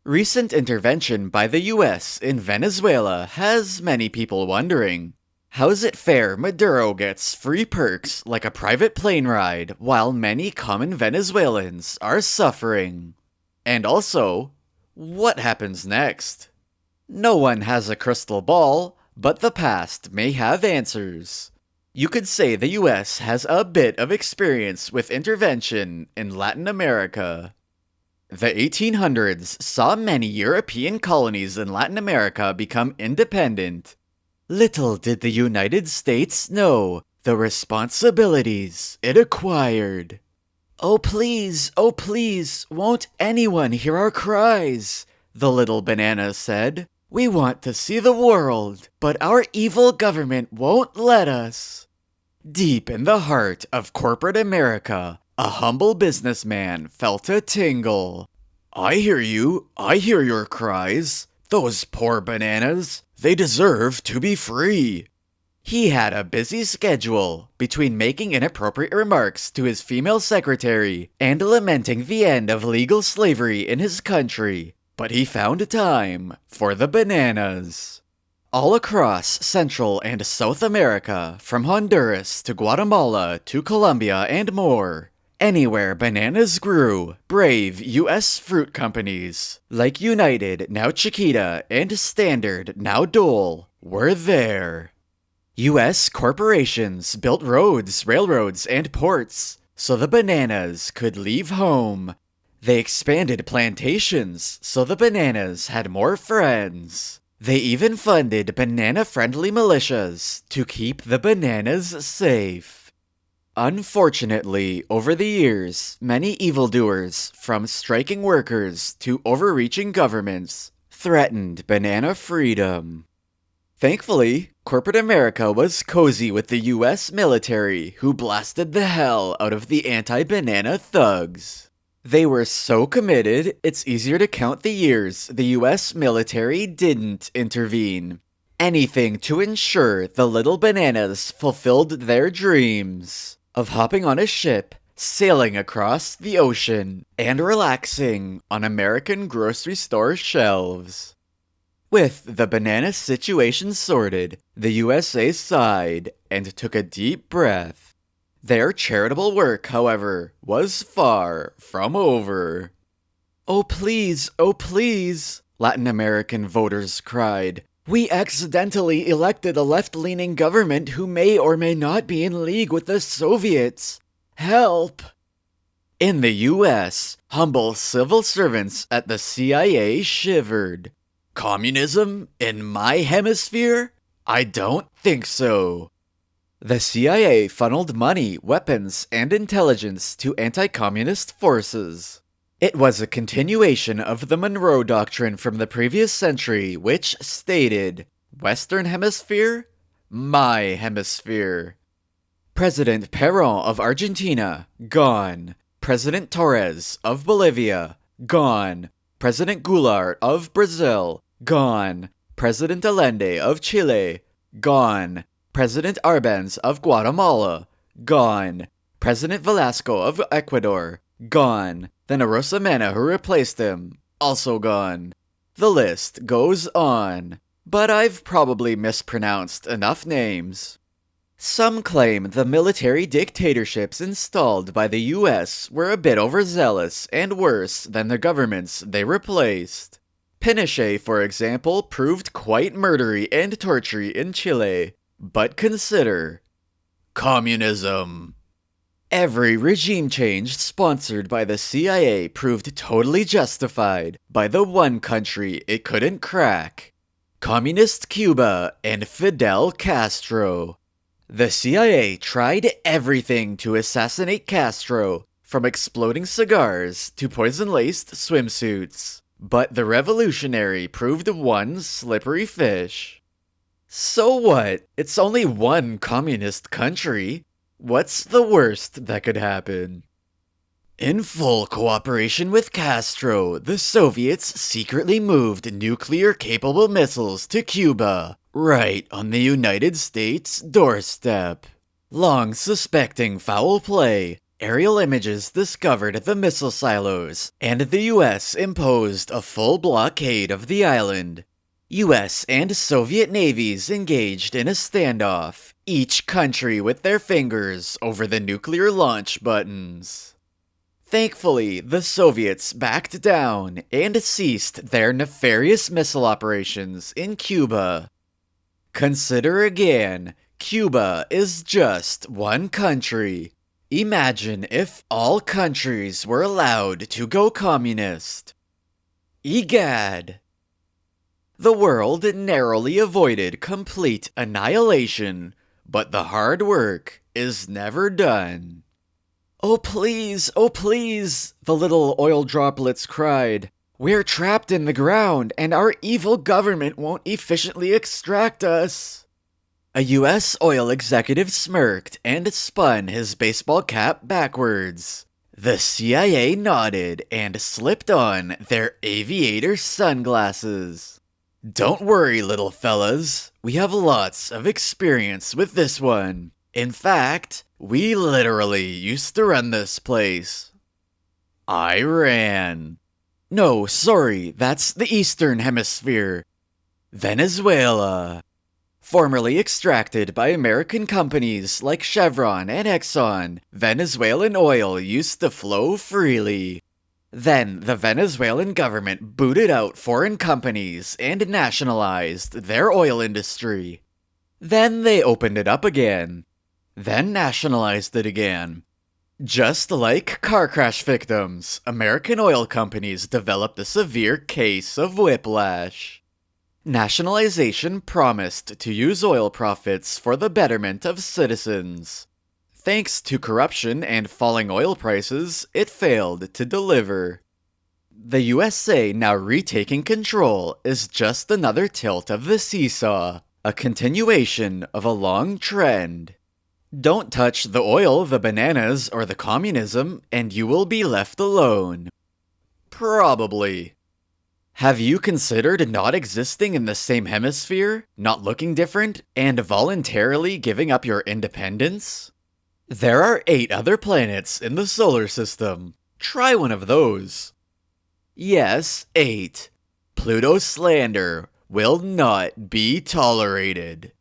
Recent intervention by the US in Venezuela has many people wondering, how's it fair Maduro gets free perks like a private plane ride while many common Venezuelans are suffering? And also, what happens next? No one has a crystal ball, but the past may have answers. You could say the US has a bit of experience with intervention in Latin America. The 1800s saw many European colonies in Latin America become independent. Little did the United States know the responsibilities it acquired. oh please, won't anyone hear our cries? The little banana said. We want to see the world, but our evil government won't let us. Deep in the heart of corporate America, a humble businessman felt a tingle. I hear you. I hear your cries. Those poor bananas. They deserve to be free. He had a busy schedule between making inappropriate remarks to his female secretary and lamenting the end of legal slavery in his country, but he found time for the bananas. All across Central and South America, from Honduras to Guatemala to Colombia and more, anywhere bananas grew, brave U.S. fruit companies, like United, now Chiquita, and Standard, now Dole, were there. U.S. corporations built roads, railroads, and ports so the bananas could leave home. They expanded plantations so the bananas had more friends. They even funded banana-friendly militias to keep the bananas safe. Unfortunately, over the years, many evildoers, from striking workers to overreaching governments, threatened banana freedom. Thankfully, corporate America was cozy with the US military, who blasted the hell out of the anti-banana thugs. They were so committed, it's easier to count the years the US military didn't intervene. Anything to ensure the little bananas fulfilled their dreams of hopping on a ship, sailing across the ocean, and relaxing on American grocery store shelves. With the banana situation sorted, the USA sighed and took a deep breath. Their charitable work, however, was far from over. oh please, Latin American voters cried. We accidentally elected a left-leaning government who may or may not be in league with the Soviets. Help! In the US, humble civil servants at the CIA shivered. Communism in my hemisphere? I don't think so. The CIA funneled money, weapons, and intelligence to anti-communist forces. It was a continuation of the Monroe Doctrine from the previous century, which stated, Western Hemisphere? My hemisphere. President Perón of Argentina, gone. President Torres of Bolivia, gone. President Goulart of Brazil, gone. President Allende of Chile, gone. President Arbenz of Guatemala, gone. President Velasco of Ecuador, gone. Then Arosemena who replaced him, also gone. The list goes on, but I've probably mispronounced enough names. Some claim the military dictatorships installed by the US were a bit overzealous and worse than the governments they replaced. Pinochet, for example, proved quite murdery and tortury in Chile. But consider communism. Every regime change sponsored by the CIA proved totally justified by the one country it couldn't crack: Communist Cuba and Fidel Castro. The CIA tried everything to assassinate Castro, from exploding cigars to poison-laced swimsuits, but the revolutionary proved one slippery fish. So what? It's only one communist country. What's the worst that could happen? In full cooperation with Castro, the Soviets secretly moved nuclear-capable missiles to Cuba, right on the United States doorstep. Long suspecting foul play, Aerial images discovered the missile silos, and the US imposed a full blockade of the island. US and Soviet navies engaged in a standoff, each country with their fingers over the nuclear launch buttons. Thankfully, the Soviets backed down and ceased their nefarious missile operations in Cuba. Consider again, Cuba is just one country. Imagine if all countries were allowed to go communist. Egad! The world narrowly avoided complete annihilation, but the hard work is never done. Oh please, the little oil droplets cried. We're trapped in the ground, and our evil government won't efficiently extract us. A US oil executive smirked and spun his baseball cap backwards. The CIA nodded and slipped on their aviator sunglasses. Don't worry, little fellas. We have lots of experience with this one. In fact, we literally used to run this place. Iran. No, sorry, that's the Eastern Hemisphere. Venezuela. Formerly extracted by American companies like Chevron and Exxon, Venezuelan oil used to flow freely. Then the Venezuelan government booted out foreign companies and nationalized their oil industry. Then they opened it up again. Then nationalized it again. Just like car crash victims, American oil companies developed a severe case of whiplash. Nationalization promised to use oil profits for the betterment of citizens. Thanks to corruption and falling oil prices, it failed to deliver. The USA now retaking control is just another tilt of the seesaw, a continuation of a long trend. Don't touch the oil, the bananas, or the communism, and you will be left alone. Probably. Have you considered not existing in the same hemisphere, not looking different, and voluntarily giving up your independence? There are 8 other planets in the solar system. Try one of those. Yes, 8. Pluto's slander will not be tolerated.